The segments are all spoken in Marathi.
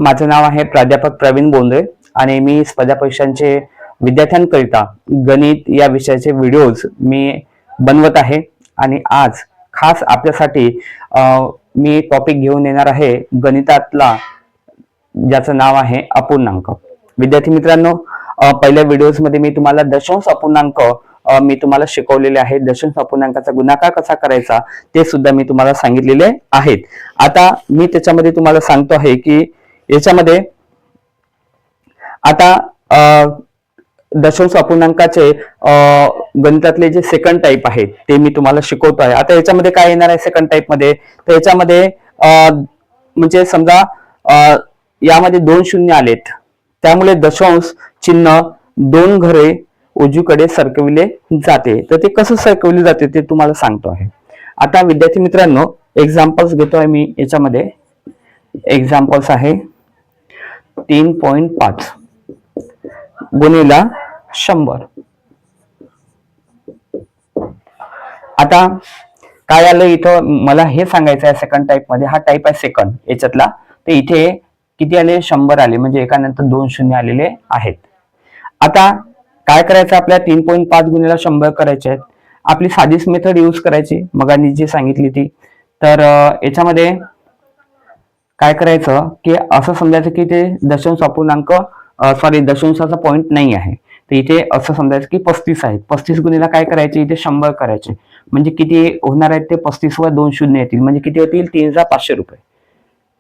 माझे नाव आहे प्राध्यापक प्रवीण बोंद्रे आणि मी स्पर्धा परीक्षांचे विद्यार्थ्यांकरिता गणित या विषयाचे व्हिडिओज मी बनवत आहे आणि आज खास आपल्यासाठी मी टॉपिक घेऊन येणार आहे गणितातला, ज्याचं नाव आहे अपूर्णांक। विद्यार्थी मित्रांनो, पहिल्या व्हिडिओज मध्ये मी तुम्हाला दशांश अपूर्णांक मी तुम्हाला शिकवलेले आहे। दशांश अपूर्णांकाचा गुणाकार कसा करायचा ते सुद्धा मी तुम्हाला सांगितलेले आहेत। आता मी त्याच्यामध्ये तुम्हाला सांगतो आहे की याच्यामध्ये आता दशांश अपूर्णांकाचे गणितातले जे सेकंड टाइप आहेत ते मी तुम्हाला शिकवतो आहे। आता याच्यामध्ये काय येणार आहे सेकंड टाइप मध्ये, तर याच्यामध्ये म्हणजे समजा यामध्ये 2 शून्य आलेत, त्यामुळे दशांश चिन्ह 2 घरे उजवीकडे सरकविले जाते। तर ते कसं सरकवले जाते ते तुम्हाला सांगतो आहे। आता विद्यार्थी मित्रांनो, एक्झाम्पल्स घेतो आहे मी। याच्यामध्ये एक्झाम्पल्स आहे 3.5 गुणिला 100। आता काय आलं इथं, मला हे सांगायचं आहे सेकंड टाइप मध्ये, हा टाइप आहे सेकंड याच्यातला, तर इथे किती आले 100 आले, म्हणजे एकानंतर 2 शून्य आलेले आहेत। आता काय करायचं आपल्याला 3.5 गुणिला 100 करायचे आहेत। आपली साधीच मेथड यूज करायची मगानी जी सांगितली ती। तर याच्यामध्ये काय करायचं की असं समजायचं की ते दशांश अपूर्णांक दशांशाचा पॉइंट नाही आहे, तर इथे असं समजायचं की 35 आहेत। 35 गुणिला काय करायचे, इथे 100 करायचे, म्हणजे किती होणार आहेत ते 35 वर 2 शून्य येतील, म्हणजे किती होतील 3500 रुपये।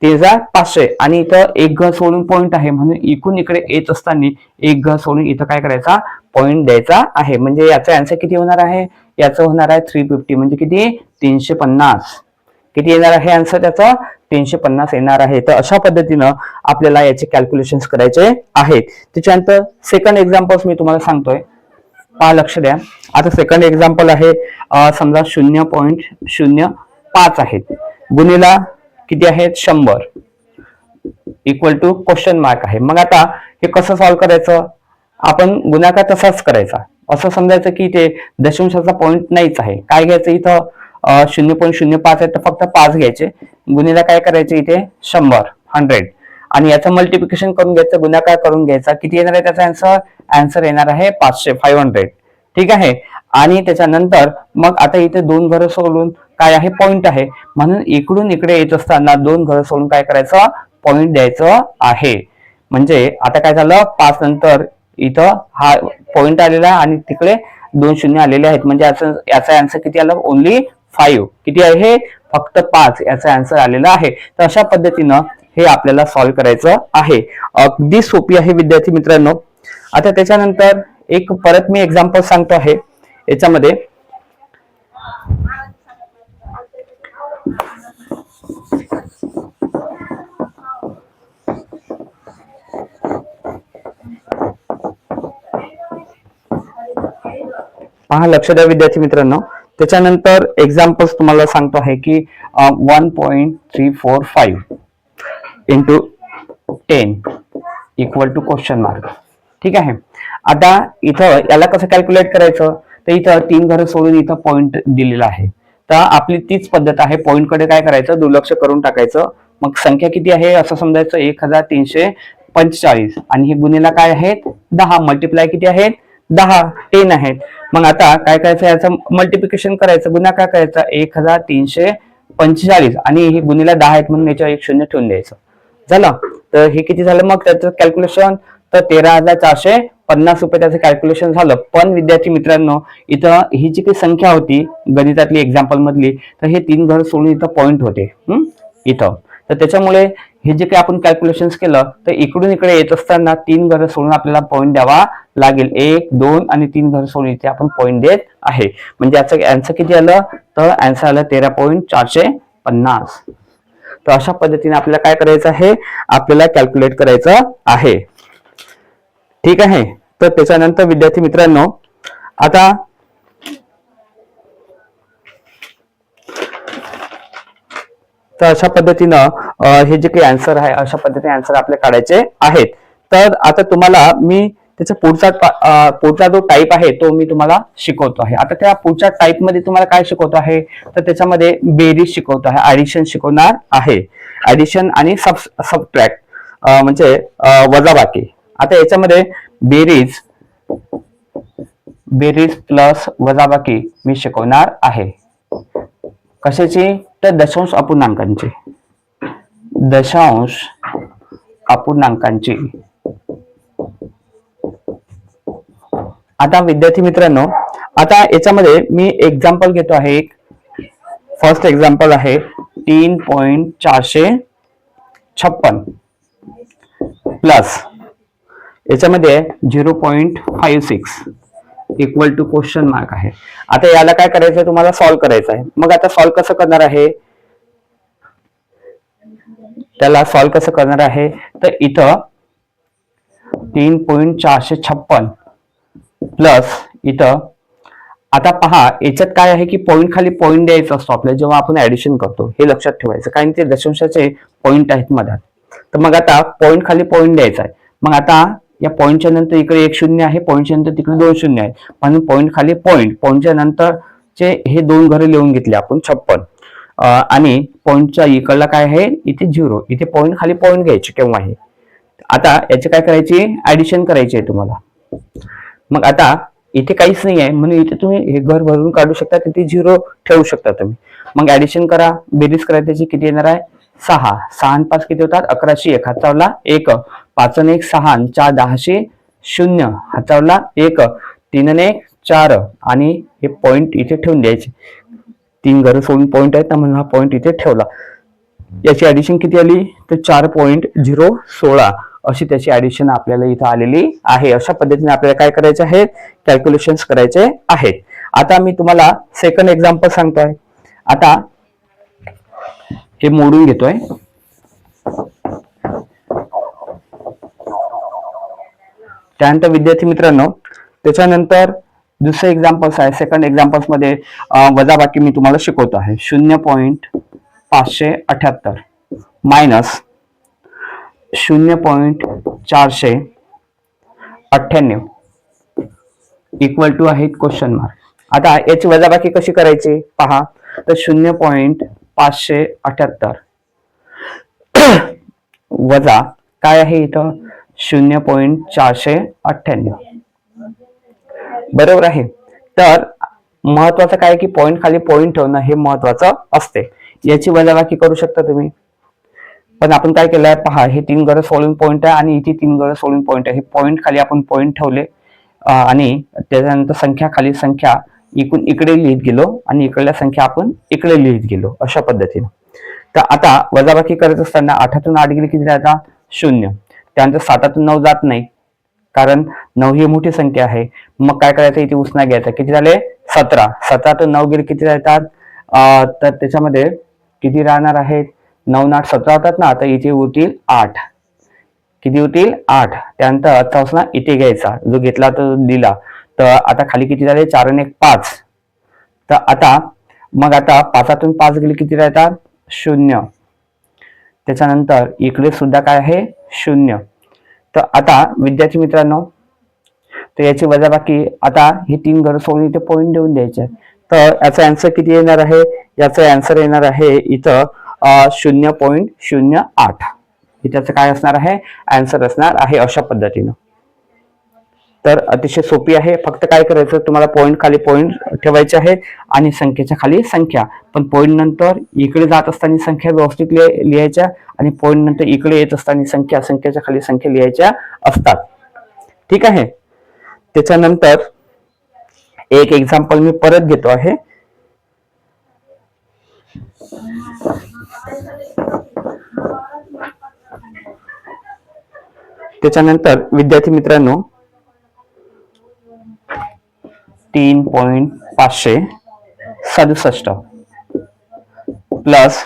3500 आणि इथं एक घर सोडून पॉइंट आहे, म्हणून इकडून इकडे येत असताना एक घर सोडून इथं काय करायचा, पॉइंट द्यायचा आहे। म्हणजे याचा आन्सर किती होणार आहे, याचं होणार आहे 350, म्हणजे किती 350। किती येणार आहे आन्सर त्याचा, 350 येणार आहे। तर अशा पद्धतीनं आपल्याला याचे कॅल्क्युलेशन्स करायचे आहेत। त्याच्यानंतर सेकंड एक्झाम्पल्स मी तुम्हाला सांगतोय, पहा लक्ष द्या। आता सेकंड एक्झाम्पल आहे समजा 0.05 आहेत गुणिला किती आहेत 100 इक्वल टू क्वेश्चन मार्क आहे। मग आता हे कसं सॉल्व्ह करायचं, आपण गुणाकार तसाच करायचा। असं समजायचं की ते दशांशाचा पॉइंट नाहीच आहे। काय घ्यायचं इथं 0.05 आहे तर फक्त 5 घ्यायचे, गुणिला काय करायचे इथे 100 आणि याचं मल्टिप्लिकेशन करून घ्यायचं, गुणाकार करून घ्यायचा। किती येणार आहे त्याचा आन्सर येणार आहे 500 ठीक आहे। आणि त्याच्यानंतर मग आता इथे 2 घरं सोडून काय आहे पॉइंट आहे, म्हणून इकडून इकडे येत असताना 2 घरं सोडून काय करायचं, पॉइंट द्यायचं आहे। म्हणजे आता काय झालं, 5 नंतर इथं हा पॉइंट आलेला आहे आणि तिकडे 2 शून्य आलेले आहेत, म्हणजे याचा आन्सर किती आला, ओनली 5। किती आहे, फक्त 5 याचा आन्सर आलेला आहे। तर अशा पद्धतीनं हे आपल्याला सॉल्व्ह करायचं आहे। अगदी सोपी आहे विद्यार्थी मित्रांनो। आता त्याच्यानंतर एक परत मी एक्झाम्पल सांगतो आहे याच्यामध्ये। पहा लक्ष द्या विद्यार्थी मित्रांनो, त्याच्यानंतर एक्झाम्पल्स तुम्हाला सांगतो आहे की 1.345 into 10 equal to question mark, ठीक आहे। आता इथं याला कसं कॅल्क्युलेट करायचं, तर इथं 3 घरं सोडून इथं पॉइंट दिलेला आहे, तर आपली तीच पद्धत आहे। पॉइंट कडे काय करायचं, दुर्लक्ष करून टाकायचं। मग संख्या किती आहे असं समजायचं 1345 आणि हे गुणिला काय आहेत 10, मल्टिप्लाय किती आहेत 10 आहेत। मग आता काय करायचं, याचं मल्टिप्लिकेशन करायचं, गुणाकार करायचा 1345 आणि हे गुणिला 10 आहेत म्हणून याच्यावर 1 शून्य ठेवून द्यायचं, झालं। तर हे किती झालं मग त्याचं कॅल्क्युलेशन, तर 13,450 रुपये त्याचं कॅल्क्युलेशन झालं। पण विद्यार्थी मित्रांनो, इथं ही जी काही संख्या होती गणितातली एक्झाम्पल मधली, तर हे 3 घर सोडून इथं पॉइंट होते इथं, तर त्याच्यामुळे हे जे काही आपण कॅल्क्युलेशन्स केलं, तर इकडून इकडे येत असताना 3 घर सोडून आपल्याला पॉइंट द्यावा लागेल। 1, 2 आणि 3 घर सोडून इथे आपण पॉइंट देत आहे, म्हणजे याचं आन्सर किती आलं, तर आन्सर आलं 13.450। तर अशा पद्धतीने आपल्याला काय करायचं आहे, आपल्याला कॅल्क्युलेट करायचं आहे, ठीक आहे। तर त्याच्यानंतर विद्यार्थी मित्रांनो, आता तर अशा पद्धतीनं हे जे काही आन्सर आहे अशा पद्धतीने आन्सर आपले काढायचे आहेत। तर आता तुम्हाला मी त्याचा पुढचा जो टाइप आहे तो मी तुम्हाला शिकवतो आहे। आता त्या पुढच्या टाइप मध्ये तुम्हाला काय शिकवतो आहे, तर त्याच्यामध्ये बेरीज शिकवतो आहे, ऍडिशन शिकवणार आहे, ऍडिशन आणि सबट्रॅक्ट। म्हणजे वजाबाकी. आता याच्यामध्ये बेरीज बेरीज प्लस वजाबाकी मी शिकवणार आहे. कशाची? तर दशांश अपूर्णांकांची. दशांश अपूर्णांकांची. आता विद्यार्थी मित्रांनो, आता याच्यामध्ये मी एक्झाम्पल घेतो आहे. एक फर्स्ट एक्झाम्पल आहे 3.456 प्लस याच्यामध्ये 0.56 इक्वल टू क्वेश्चन मार्क आहे. आता याला काय करायचं? तुम्हाला सॉल्व्ह करायचं आहे. मग आता सॉल्व्ह कसं करणार आहे? त्याला सॉल्व्ह कसं करणार आहे? तर इथं 3.456 प्लस इथं, आता पहा याच्यात काय आहे की पॉईंट खाली पॉईंट द्यायचा असतो आपल्याला जेव्हा आपण ऍडिशन करतो. हे लक्षात ठेवायचं, कारण ते दशांशाचे पॉईंट आहेत मधात. तर मग आता पॉईंट खाली पॉईंट द्यायचा आहे. मग आता या पॉईंटच्या नंतर इकडे 1 शून्य आहे, पॉईंटच्या नंतर तिकडे 2 शून्य आहे, म्हणून पॉईंट खाली पॉईंट, पॉईंटच्या नंतरचे हे 2 घरे लिहून घेतले आपण 56. आणि पॉईंटच्या इकडला काय आहे? इथे 0. इथे पॉईंट खाली पॉईंट घ्यायचे केव्हा आहे. आता याचे काय करायची? ऍडिशन करायची आहे तुम्हाला. मग आता इथे काहीच नाही आहे म्हणून इथे तुम्ही हे घर भरून काढू शकता, तिथे 0 ठेवू शकता तुम्ही. मग ऍडिशन करा, बेरीज करा, त्याची किती येणार आहे? 6. 6 आणि 5 किती होतात? 1101. हातावला 1. 5 आणि 1 6 आणि 4 10 0. हातावला 1. 3 आणि 1 4 आणि हे पॉईंट इथे ठेवून द्यायचे. 3 घरं सोडून पॉईंट आहेत ना, म्हणून हा पॉईंट इथे ठेवला. याची ऍडिशन किती आली? तर 4.016 अशी त्याची ऍडिशन आपल्याला इथं आलेली आहे. अशा पद्धतीने आपल्याला काय करायचे आहे? कॅल्क्युलेशन्स करायचे आहेत. आता मी तुम्हाला सेकंड एक्झाम्पल सांगतोय. आता हे मोडून घेतोय. त्यानंतर विद्यार्थी मित्रांनो, त्याच्यानंतर दुसरे एक्झाम्पल्स आहे. सेकंड एक्झाम्पल्स मध्ये वजाबाकी मी तुम्हाला शिकवतो आहे. 0.578 मायनस 0.498 इक्वल टू आहे क्वेश्चन मार्क. आता याची वजाबाकी कशी करायची पहा. तर 0.578 वजा काय आहे इथं? 0.498 बरोबर आहे. तर महत्वाचं काय की पॉईंट खाली पॉईंट ठेवणं हे महत्वाचं असते. याची वजाबाकी करू शकता तुम्ही, पण आपण काय केलंय पहा. हे 3 घरं सोडून पॉईंट आहे आणि इथे 3 घरं सोडून पॉईंट आहे. हे पॉईंट खाली आपण पॉईंट ठेवले आणि त्याच्यानंतर संख्या खाली संख्या इकडून इकडे लिहित गेलो आणि इकडल्या संख्या आपण इकडे लिहित गेलो अशा पद्धतीने. तर आता वजाबाकी करत असताना 8तून 8 गेले किती राहतात? 0. त्यानंतर 7तून 9 जात नाही, कारण 9 ही मोठी संख्या आहे. मग काय करायचं? इथे उसना घ्यायचा. किती झाले? 17. 17तून 9 गेले किती राहतात? तर त्याच्यामध्ये किती राहणार आहेत? 9 आणि 8 17 होतात ना. आता इथे होतील 8. किती होतील? 8. त्यानंतर आजचा उसना इथे घ्यायचा, जो घेतला तो दिला. तर आता खाली किती झाले? 4 आणि 1 5. तर आता मग आता 5तून 5 गेले किती राहतात? 0. त्याच्यानंतर इकडे सुद्धा काय आहे? 0. तर आता विद्यार्थी मित्रांनो, तर याची वजाबाकी, आता हे 3 घरं सोडून इथे पॉईंट देऊन द्यायचे. तर याचा आन्सर किती येणार आहे? याचा आन्सर येणार आहे इथं 0.08. त्याचं काय असणार आहे? आन्सर असणार आहे अशा पद्धतीनं. तर अतिशय सोपी आहे. फक्त काय करायचं? तुम्हाला पॉईंट खाली पॉईंट ठेवायचे आहेत आणि संख्येच्या खाली संख्या. पण पॉईंट नंतर इकडे जात असताना संख्या व्यवस्थित लिहायच्या आणि पॉईंट नंतर इकडे येत असताना संख्येच्या खाली संख्या लिहायच्या असतात. ठीक आहे. त्याच्यानंतर एक एक्झाम्पल मी परत घेतो आहे. त्याच्यानंतर विद्यार्थी मित्रांनो, 3.567 plus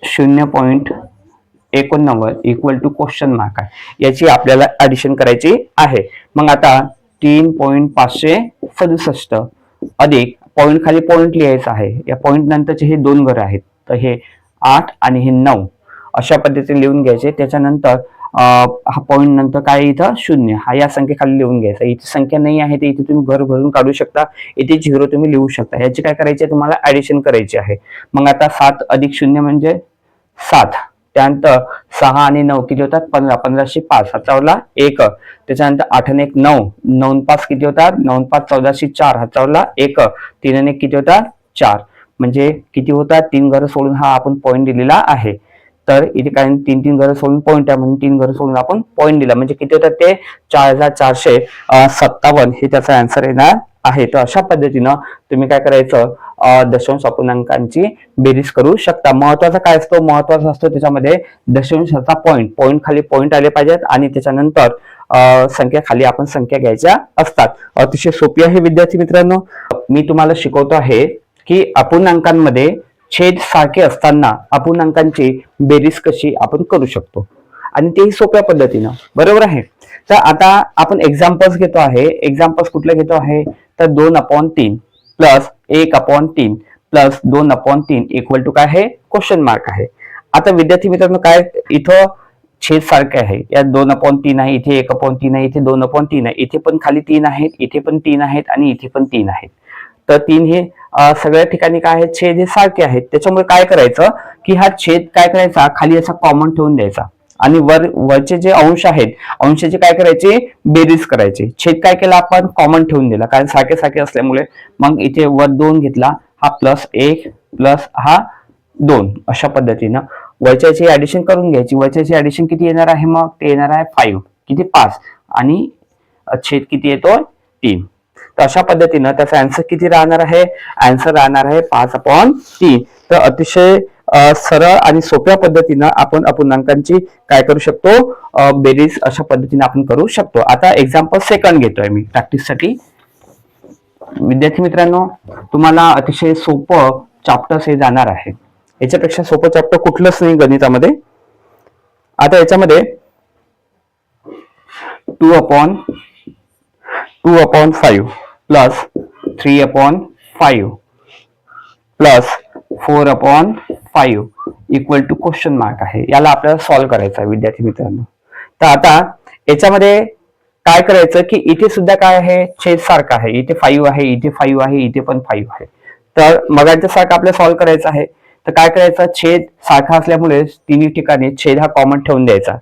0.89 equal to question mark आहे. याची आपल्याला ऍडिशन करायची आहे. मग आता 3.567 अधिक पॉईंट खाली पॉईंट लिहायचा आहे. या पॉईंट नंतरचे हे 2 घरं आहेत, तर हे 8 आणि हे 9 अशा पद्धतीने लिहून घ्यायचे. त्याच्यानंतर हा पॉईंट नंतर काय इथं 0 हा या संख्येखाली लिहून घ्यायचा. इथे संख्या नाही आहे तर इथे तुम्ही घर भरून काढू शकता. इथे 0 तुम्ही लिहू शकता. याची काय करायची? तुम्हाला ऍडिशन करायची आहे. मग आता 7 अधिक 0 म्हणजे 7. त्यानंतर 6 आणि 9 किती होतात 15, 15 5 हातावरला 1, त्याच्यानंतर 8 आणि 1 9, 9 5 किती होतात 9 5 14 4 हातावरला 1, 3 आणि 1 किती होतात 4, म्हणजे किती होतात 3 घरं सोडून हा आपण पॉईंट दिलेला आहे. तर इथे काय 3 घरं सोडून पॉईंट आहे म्हणून 3 घरं सोडून आपण पॉईंट दिला, म्हणजे किती होतात ते 4457 हे त्याचा आन्सर येणार आहे. तर अशा पद्धतीनं तुम्ही काय करायचं दशांश अपूर्णांकांची बेरीज करू शकता. महत्वाचा काय असतो, महत्वाचा असतो त्याच्यामध्ये दशांशाचा पॉईंट खाली पॉईंट आले पाहिजेत आणि त्याच्यानंतर संख्या खाली आपण संख्या घ्यायच्या असतात. अतिशय सोपी आहे विद्यार्थी मित्रांनो. मी तुम्हाला शिकवतो आहे की अपूर्णांकांमध्ये छेद सारखे असताना अपूर्णांकांची बेरीज कशी आपण करू शकतो आणि तेही सोप्या पद्धतीनं, बरोबर आहे. तर आता आपण एक्झाम्पल्स घेतो आहे. एक्झाम्पल्स कुठले घेतो आहे तर 2/3 प्लस 1/3 प्लस 2/3 इक्वल टू काय आहे क्वेश्चन मार्क आहे. आता विद्यार्थी मित्रांनो काय इथं छेद सारखे आहे, यात 2/3 आहे, इथे 1/3 आहे, इथे 2/3 आहे, इथे पण खाली 3 आहेत, इथे पण 3 आहेत आणि इथे पण 3 आहेत. तर 3 हे सगळ्या ठिकाणी काय आहे छेद हे सारखे आहेत. त्याच्यामुळे काय करायचं की हा छेद काय करायचा खाली असा कॉमन ठेवून द्यायचा आणि वरचे जे अंश आहेत अंशाचे काय करायचे बेरीज करायचे. छेद काय केला आपण कॉमन ठेवून दिला कारण सारखे सारखे असल्यामुळे. मग इथे वर 2 घेतला, हा +1 प्लस हा 2, अशा पद्धतीनं वरच्याची ऍडिशन करून घ्यायची. वरच्याची ऍडिशन किती येणार आहे मग ते येणार आहे 5, किती 5 आणि छेद किती येतो 3. तर अशा पद्धतीनं त्याचा आन्सर किती राहणार आहे, आन्सर राहणार आहे 5/3. तर अतिशय सरळ आणि सोप्या पद्धतीनं आपण अपूर्णांकांची काय करू शकतो बेरीज अशा पद्धतीने आपण करू शकतो. आता एक्झाम्पल सेकंड घेतोय मी प्रॅक्टिससाठी. विद्यार्थी मित्रांनो तुम्हाला अतिशय सोपं चॅप्टर्स हे जाणार आहे. याच्यापेक्षा सोपं चॅप्टर कुठलंच नाही गणितामध्ये. आता याच्यामध्ये 2/5 plus 3/5 plus 4/5 equal to question mark आहे. याला आपल्याला सॉल्व्ह करायचं आहे विद्यार्थी मित्रांनो. तर आता याच्यामध्ये काय करायचं की इथे सुद्धा काय आहे छेद सारखा आहे, इथे 5 आहे, इथे 5 आहे, इथे पण 5 आहे. तर मगाच्या सारखं आपल्याला सॉल्व्ह करायचं आहे. तर काय करायचं छेद सारखा असल्यामुळे तिन्ही ठिकाणी छेद हा कॉमन ठेवून द्यायचा.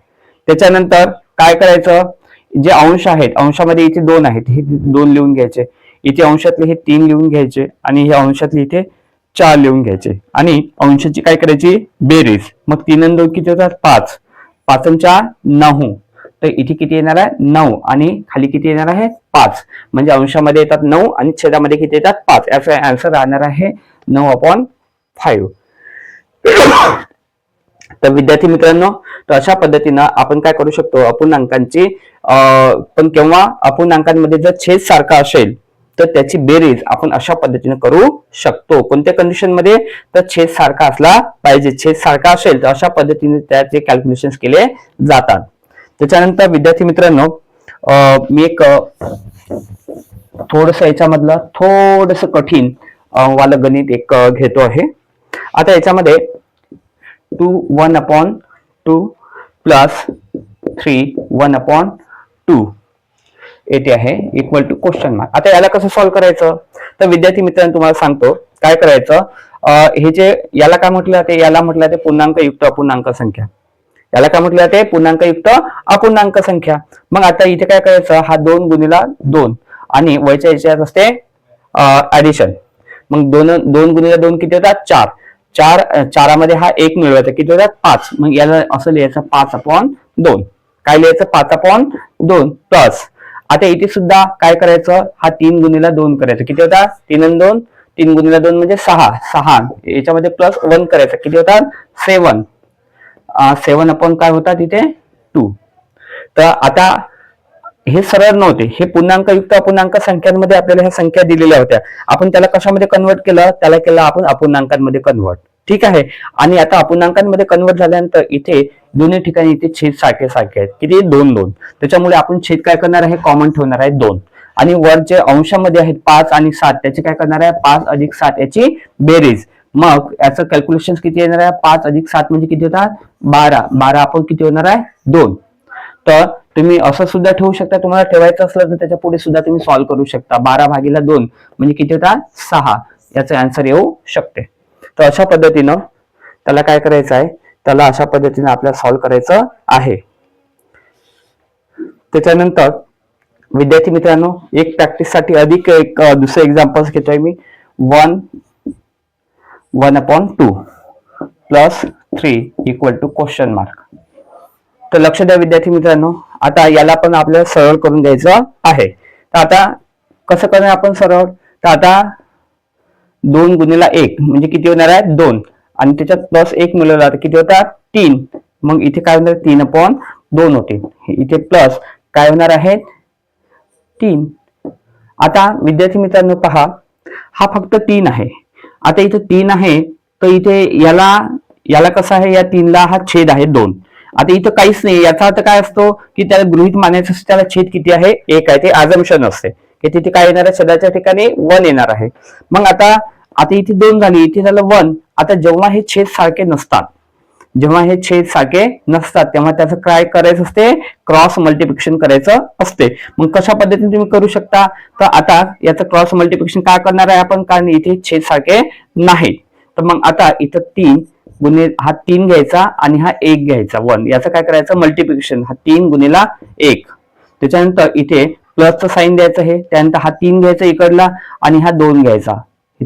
त्याच्यानंतर काय करायचं जे अंश आहेत अंशामध्ये इथे 2 आहेत, हे 2 लिहून घ्यायचे, इथे अंशातले हे 3 लिहून घ्यायचे आणि हे अंशातले इथे 4 लिहून घ्यायचे आणि अंशाची काय करायची बेरीज. मग 3 आणि 2 किती होतात 5, 5 आणि 4 9. तर इथे किती येणार आहे 9 आणि खाली किती येणार आहे 5, म्हणजे अंशामध्ये येतात 9 आणि छेदामध्ये किती येतात 5. याचा आन्सर राहणार आहे 9/5. तर विद्यार्थी मित्रांनो तर अशा पद्धतीनं आपण काय करू शकतो अपूर्णांकांची पण केव्हा अपूर्णांकांमध्ये जर छेद सारखा असेल तर त्याची बेरीज आपण अशा पद्धतीने करू शकतो. कोणत्या कंडिशन मध्ये तर छेद सारखा असला पाहिजे. छेद सारखा असेल तर अशा पद्धतीने त्याचे कॅल्क्युलेशन केले जातात. त्याच्यानंतर विद्यार्थी मित्रांनो मी एक थोडस याच्यामधलं थोडस कठीण वालं गणित एक घेतो आहे. आता याच्यामध्ये 1/2 प्लस 1/2 येते आहे इक्वल टू क्वेश्चन मार्क. आता याला कसं सॉल्व्ह करायचं तर विद्यार्थी मित्रांनो तुम्हाला सांगतो काय करायचं. हे जे याला काय म्हटलं जाते याला म्हटलं जाते पूर्णांकयुक्त अपूर्णांक संख्या. याला काय म्हटलं जाते पूर्णांकयुक्त अपूर्णांक संख्या. मग आता इथे काय करायचं हा 2 गुणिला 2 आणि वरच्या याच्यात असते ऍडिशन. मग 2 गुणिला 2 किती होतात 4, 4मध्ये हा 1 मिळवायचा किती होतात 5. मग याला असं लिहायचं 5/2. काय लिहायचं 5/2 प्लस आता इथे सुद्धा काय करायचं हा 3 गुणिला 2 करायचं किती होतात 3 आणि 2, 3 गुणिला 2 म्हणजे 6 याच्यामध्ये प्लस 1 करायचं किती होतात 7. 7 काय होतात इथे 2. तर आता हे सरळ नव्हते, हे पूर्णांकयुक्त अपूर्णांक संख्यांमध्ये आपल्याला ह्या संख्या दिलेल्या होत्या. आपण त्याला कशामध्ये कन्वर्ट केलं त्याला केलं आपण अपूर्णांकांमध्ये कन्वर्ट. ठीक आहे. आणि आता अपूर्णांकांमध्ये कन्वर्ट झाल्यानंतर इथे दोन्ही ठिकाणी इथे छेद सारखे सारखे आहेत किती 2 त्याच्यामुळे आपण छेद काय करणार आहे कॉमन ठेवणार आहे 2 आणि वर जे अंशामध्ये आहेत 5 आणि 7 त्याचे काय करणार आहे 5 अधिक 7 याची बेरीज. मग याचं कॅल्क्युलेशन किती येणार आहे 5 अधिक 7 म्हणजे किती होतात 12 आपण किती होणार आहे 2. तर तुम्ही असं सुद्धा ठेवू शकता, तुम्हाला ठेवायचं असलं तर त्याच्या पुढे सुद्धा तुम्ही सॉल्व्ह करू शकता. 12/2 म्हणजे किती होतात 6. याचा आन्सर येऊ शकते. तर अशा पद्धतीनं त्याला काय करायचं आहे त्याला अशा पद्धतीने आपल्याला सॉल्व्ह करायचं आहे. त्याच्यानंतर विद्यार्थी मित्रांनो, एक प्रॅक्टिस साठी अधिक एक दुसरं एक्झाम्पल घेतोय मी. 1/2 plus 3 equal to question mark. तर लक्ष द्या विद्यार्थी मित्रांनो, आता याला पण आपल्याला सरळ करून द्यायचं आहे. तर आता कसं करणार आपण सरळ? तर आता 2 गुणिला 1 म्हणजे किती होणार आहे? 2, आणि त्याच्यात प्लस 1 मिळवला तर किती होतात? 3. मग इथे काय होणार? 3/2 होते. इथे प्लस काय होणार आहे? 3. आता विद्यार्थी मित्रांनो पहा, हा फक्त 3 आहे. आता इथे 3 आहे, तर इथे याला कसं आहे? या 3ला हा छेद आहे 2. आता इथं काहीच नाही. याचा अर्थ काय असतो की त्याला गृहीत मानायचं असतं, त्याला छेद किती आहे? 1 आहे. ते अझम्पशन असते की तिथे काय येणार आहे? छेदाच्या ठिकाणी 1 येणार आहे. मग आता इथे 2 झाली, इथे झालं 1. आता जेव्हा हे छेद सारखे नसतात, तेव्हा त्याचं काय करायचं असते? क्रॉस मल्टिप्लिकेशन करायचं असते. मग कशा पद्धतीने तुम्ही करू शकता? तर आता याचं क्रॉस मल्टिप्लिकेशन काय करणार आहे आपण? कारण इथे छेद सारखे नाही. तर मग आता इथं 3 गुणिले हा 3 घ्यायचा आणि हा 1 घ्यायचा 1, याचं काय करायचं? मल्टिप्लिकेशन. हा 3 गुणिला 1. त्याच्यानंतर इथे प्लसचं साईन द्यायचं आहे. त्यानंतर हा 3 घ्यायचा इकडला आणि हा 2 घ्यायचा.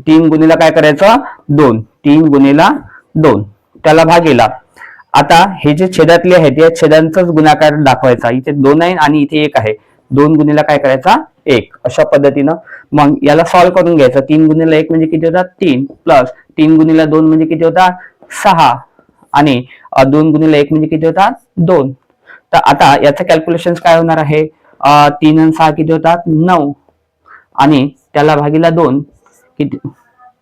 3 गुणिला काय करायचं? 2. 3 गुणिला 2 त्याला भागीला. आता हे जे छेदातले आहेत या छेदांचाच गुणाकार दाखवायचा. इथे 2 आहे आणि इथे 1 आहे. 2 गुणिला काय करायचा? 1. अशा पद्धतीनं मग याला सॉल्व्ह करून घ्यायचं. 3 गुणिला 1 म्हणजे किती होतात? 3, प्लस 3 गुणिला 2 म्हणजे किती होतात? 6, आणि 2 गुणिला 1 म्हणजे किती होतात? 2. तर आता याचं कॅल्क्युलेशन काय होणार आहे? 3 आणि 6 किती होतात? 9, आणि त्याला भागीला 2 किती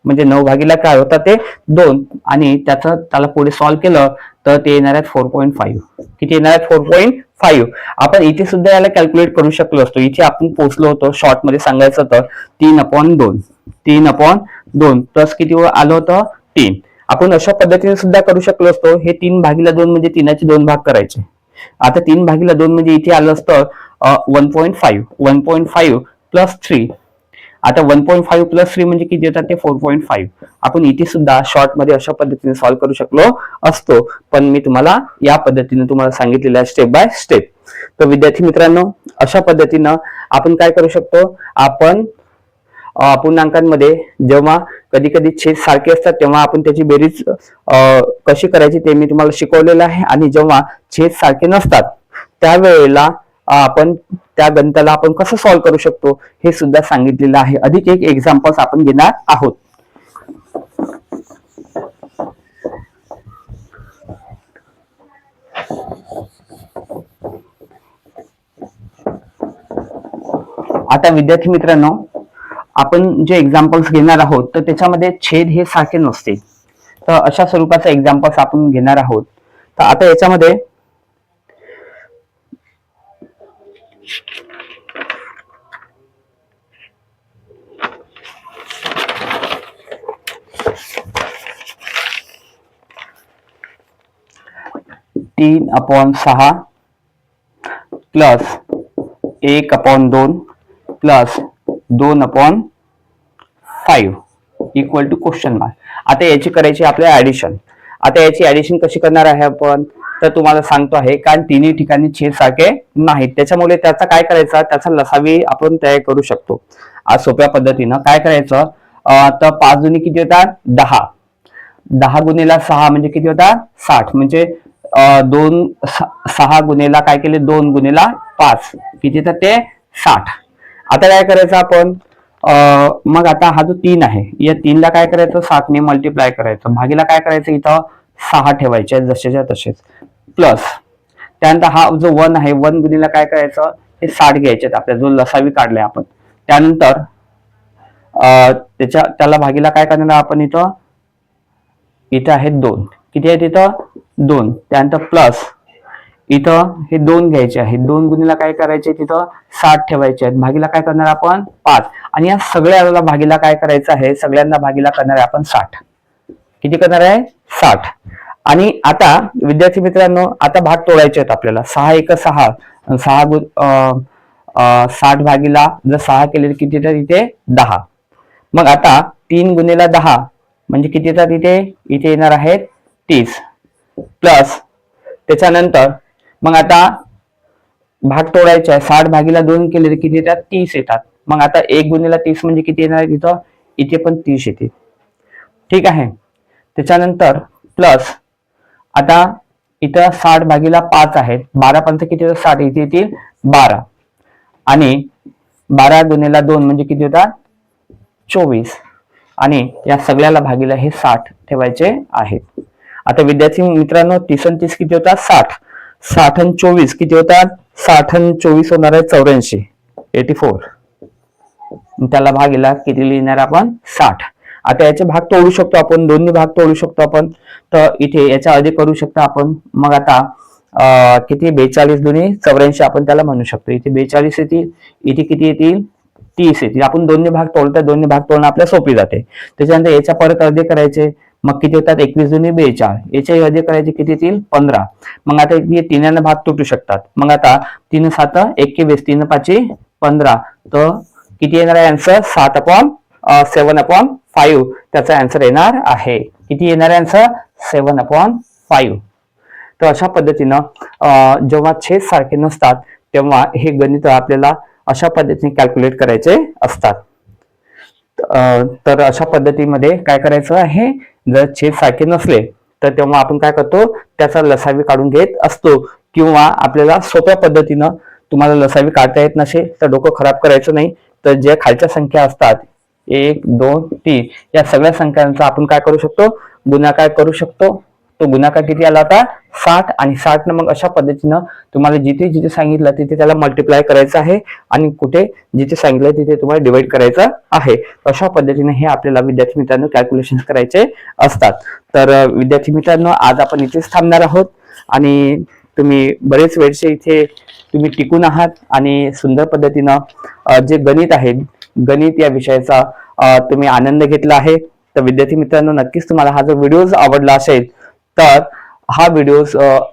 म्हणजे 9 भागीला काय होतं? ते 2, आणि त्याला पुढे सॉल्व्ह केलं तर ते येणार आहेत 4.5. किती येणार आहेत? 4.5. आपण इथे सुद्धा याला कॅल्क्युलेट करू शकलो असतो. इथे आपण पोहोचलो होतो, शॉर्ट मध्ये सांगायचं तर 3/2 प्लस किती आलं होतं? 3. आपण अशा पद्धतीने सुद्धा करू शकलो असतो. हे 3/2 म्हणजे 3चे 2 भाग करायचे. आता 3/2 म्हणजे इथे आलं असतं 1.5 प्लस 3. आता 1.5 प्लस 3 म्हणजे किती येतात? ते 4.5. आपण इथे सुद्धा शॉर्ट मध्ये अशा पद्धतीने सॉल्व्ह करू शकलो असतो, पण मी तुम्हाला या पद्धतीने तुम्हाला सांगितलेलं आहे स्टेप बाय स्टेप. तर विद्यार्थी मित्रांनो, अशा पद्धतीनं आपण काय करू शकतो? आपण पूर्णांकांमध्ये जेव्हा कधी कधी छेद सारखे असतात तेव्हा आपण त्याची बेरीज कशी करायची ते मी तुम्हाला शिकवलेलं आहे, आणि जेव्हा छेद सारखे नसतात त्यावेळेला आपण त्या गणिताला आपण कसं सॉल्व्ह करू शकतो हे सुद्धा सांगितलेलं आहे. अधिक एक एक्झाम्पल्स आपण घेणार आहोत. आता विद्यार्थी मित्रांनो, आपण जे एक्झाम्पल्स घेणार आहोत तर त्याच्यामध्ये छेद हे सारखे नसते, तर अशा स्वरूपाचे एक्झाम्पल्स आपण घेणार आहोत. तर आता याच्यामध्ये तीन upon 6 plus 1/2 plus 2/5 equal to question mark. आता याची करायची आपल्याला ऍडिशन. आता याची ऍडिशन कशी करणार आहे आपण? तर तुम्हाला सांगतो आहे, कारण तिन्ही ठिकाणी छेद सारखे नाहीत, त्याच्यामुळे त्याचा काय करायचा? त्याचा लसावी आपण तयार करू शकतो आज सोप्या पद्धतीनं. काय करायचं? तर 5 दुनी किती होतात? 10. 10 गुणिला 6 म्हणजे किती होतात? 60. म्हणजे 6 गुणिला काय केले? 2 गुणिला 5 किती तर ते 60. आता काय करायचं आपण? मग आता हा जो 3 आहे या 3ला काय करायचं? 7 ने मल्टिप्लाय करायचं. भागीला काय करायचं? इथं 6 ठेवायचे जसेच्या तसेच, प्लस त्यानंतर हा जो 1 आहे 1 गुणिला काय करायचं? हे 60 घ्यायचे आपल्या जो लसावी काढलाय आपण. त्यानंतर त्याला भागीला काय करणार आपण? इथं आहे 2. किती आहे तिथं? 2. त्यानंतर प्लस इथं हे 2 घ्यायचे आहे. 2 गुणिला काय करायचे? तिथं 60 ठेवायचे आहेत. भागीला काय करणार आपण? 5. आणि या सगळ्याला भागीला काय करायचं आहे? सगळ्यांना भागीला करणार आहे आपण 60. किती करणार आहे? 60. आणि आता विद्यार्थी मित्रांनो, आता भाग तोडायचे आहेत आपल्याला. 6 1 6 60 भागीला जर 6 केले किती येतात? इथे 10. मग आता 3 गुणिला 10 म्हणजे किती येतात? इथे येणार आहेत 30. प्लस त्याच्यानंतर मग आता भाग तोडायचा आहे. 60/2 केले तर किती येतात? 30 येतात. मग आता 1 × 30 म्हणजे किती येणार आहे तिथं? इथे पण 30 येते. ठीक आहे. त्याच्यानंतर प्लस आता इथं 60/5 आहेत. 12 पंच किती होतात? 60. इथे येतील 12 आणि 12 × 2 म्हणजे किती होतात? 24 आणि या सगळ्याला भागीला हे 60 ठेवायचे आहेत. आता विद्यार्थी मित्रांनो 30 आणि 30 किती होतात? 60. 60 आणि 24 किती होतात? 60 आणि 24 होणार आहे 84. 84. त्याला भागीला किती लिहिणार आपण? 60. आता याचे भाग तोडू शकतो आपण, दोन्ही भाग तोडू शकतो आपण. तर इथे याच्या आधी करू शकतो आपण. मग आता किती? 42 दुनी 84 आपण त्याला म्हणू शकतो. इथे 42 येतील, इथे किती येतील? 30 येतील. आपण दोन्ही भाग तोडतो, दोन्ही भाग तोडणं आपल्याला सोपी जाते. त्याच्यानंतर याच्या परत अर्धे करायचे. मग किती होतात? 21 दुनी 42. याच्या अर्धे करायचे किती येतील? 15. मग आता इथे तिन्हांना भाग तुटू शकतात. मग आता 3 7 21, 3 5 15. तर किती येणार आहे आन्सर? 7/7/5 त्याचा आन्सर येणार आहे. किती येणार आहे आन्सर? 7/5. तर अशा पद्धतीनं जेव्हा छेद सारखे नसतात तेव्हा हे गणित आपल्याला अशा पद्धतीने कॅल्क्युलेट करायचे असतात. तर अशा पद्धतीमध्ये काय करायचं आहे? जर छेद सारखे नसले तर तेव्हा आपण काय करतो? त्याचा लसावी काढून घेत असतो. किंवा आपल्याला सोप्या पद्धतीनं, तुम्हाला लसावी काढता येत नसेल तर डोकं खराब करायचं नाही. तर ज्या खालच्या संख्या असतात 1 2 3 या सगळ्या संख्यांचा आपण काय करू शकतो? गुणाकार करू शकतो. तो गुणाकार किती आला होता? 60. आणि 60 मग अशा पद्धतीनं तुम्हाला जिथे जिथे सांगितलं तिथे त्याला मल्टिप्लाय करायचं आहे आणि कुठे जिथे सांगितलं तिथे तुम्हाला डिवाइड करायचं आहे. अशा पद्धतीने हे आपल्याला विद्यार्थी मित्रांनो कॅल्क्युलेशन करायचे असतात. तर विद्यार्थी मित्रांनो आज आपण इथेच थांबणार आहोत आणि तुम्ही बरेच वेळचे इथे तुम्ही टिकून आहात आणि सुंदर पद्धतीनं जे गणित आहे, गणित या विषयाचा तुम्ही आनंद घेतला आहे. तर विद्यार्थी मित्रांनो नक्कीच तुम्हाला हा जर व्हिडिओ आवडला असेल तर हा व्हिडिओ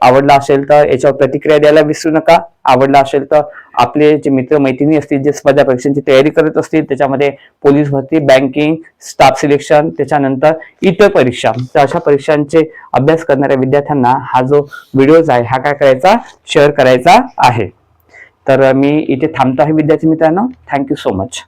आवडला असेल तर याच्यावर प्रतिक्रिया द्यायला विसरू नका. आवडला असेल तर आपले जे मित्र मैत्रिणी असतील जे स्पर्धा परीक्षांची तयारी करत असतील, त्याच्यामध्ये पोलीस भरती, बँकिंग, स्टाफ सिलेक्शन, त्याच्यानंतर इतर परीक्षा, तर अशा परीक्षांचे अभ्यास करणाऱ्या विद्यार्थ्यांना हा जो व्हिडिओ आहे हा काय करायचा? शेअर करायचा आहे. तर मी इथे थांबतो आहे विद्यार्थी मित्रांनो. Thank you so much.